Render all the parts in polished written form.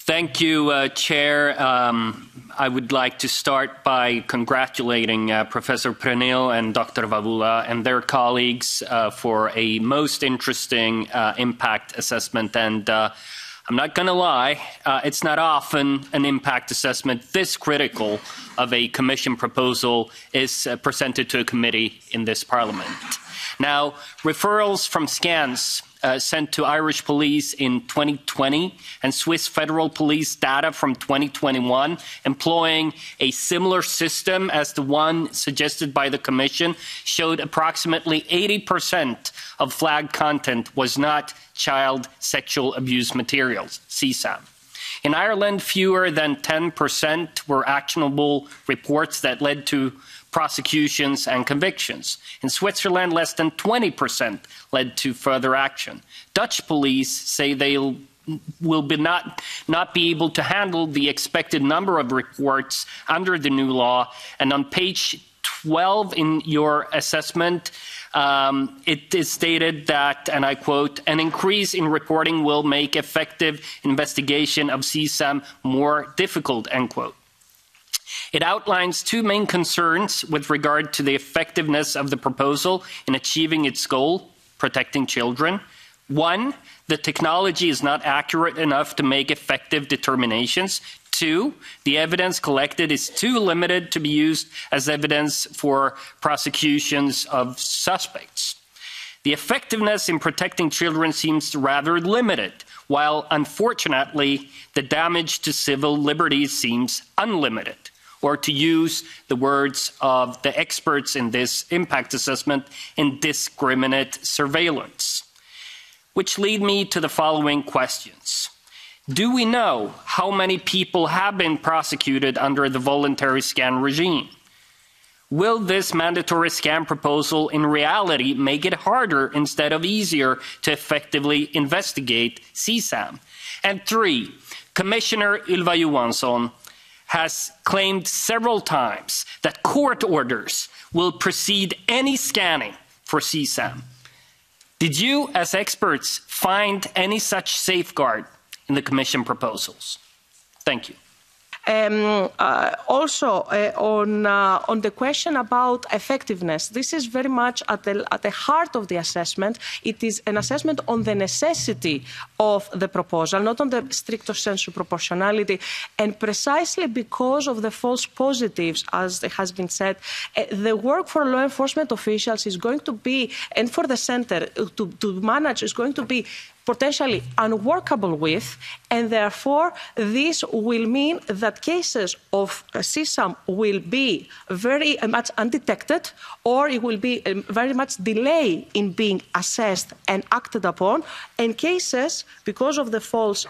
Thank you, Chair. I would like to start by congratulating Professor Prenil and Dr. Vavula and their colleagues for a most interesting impact assessment. And I'm not going to lie, it's not often an impact assessment this critical of a Commission proposal is presented to a committee in this Parliament. Now, referrals from scans sent to Irish police in 2020 and Swiss Federal Police data from 2021 employing a similar system as the one suggested by the Commission showed approximately 80% of flagged content was not child sexual abuse materials, CSAM. In Ireland, fewer than 10% were actionable reports that led to prosecutions and convictions. In Switzerland, less than 20% led to further action. Dutch police say they will not be able to handle the expected number of reports under the new law. And on page 12 in your assessment, it is stated that, and I quote, an increase in reporting will make effective investigation of CSAM more difficult, end quote. It outlines two main concerns with regard to the effectiveness of the proposal in achieving its goal, protecting children. One, the technology is not accurate enough to make effective determinations. Two, the evidence collected is too limited to be used as evidence for prosecutions of suspects. The effectiveness in protecting children seems rather limited, while unfortunately the damage to civil liberties seems unlimited. Or to use the words of the experts in this impact assessment, indiscriminate surveillance. Which lead me to the following questions. Do we know how many people have been prosecuted under the voluntary scan regime? Will this mandatory scan proposal in reality make it harder instead of easier to effectively investigate CSAM? And three, Commissioner Ylva Johansson has claimed several times that court orders will precede any scanning for CSAM. Did you, as experts, find any such safeguard in the Commission proposals? Thank you. Also, on the question about effectiveness, this is very much at the heart of the assessment. It is an assessment on the necessity of the proposal, not on the stricto sensu proportionality. And precisely because of the false positives, as has been said, the work for law enforcement officials is going to be, and for the centre to manage, is going to be potentially unworkable with, and therefore this will mean that cases of CSAM will be very much undetected, or it will be very much delay in being assessed and acted upon, and cases, because of the false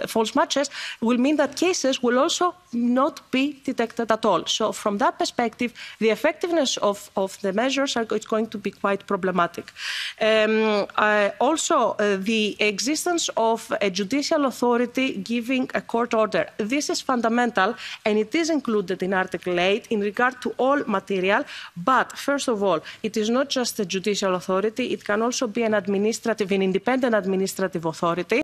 false matches, will mean that cases will also not be detected at all. So from that perspective, the effectiveness of the measures is going to be quite problematic. Also, the existence of a judicial authority giving a court order. This is fundamental, and it is included in Article 8 in regard to all material. But first of all, it is not just a judicial authority. It can also be an independent administrative authority.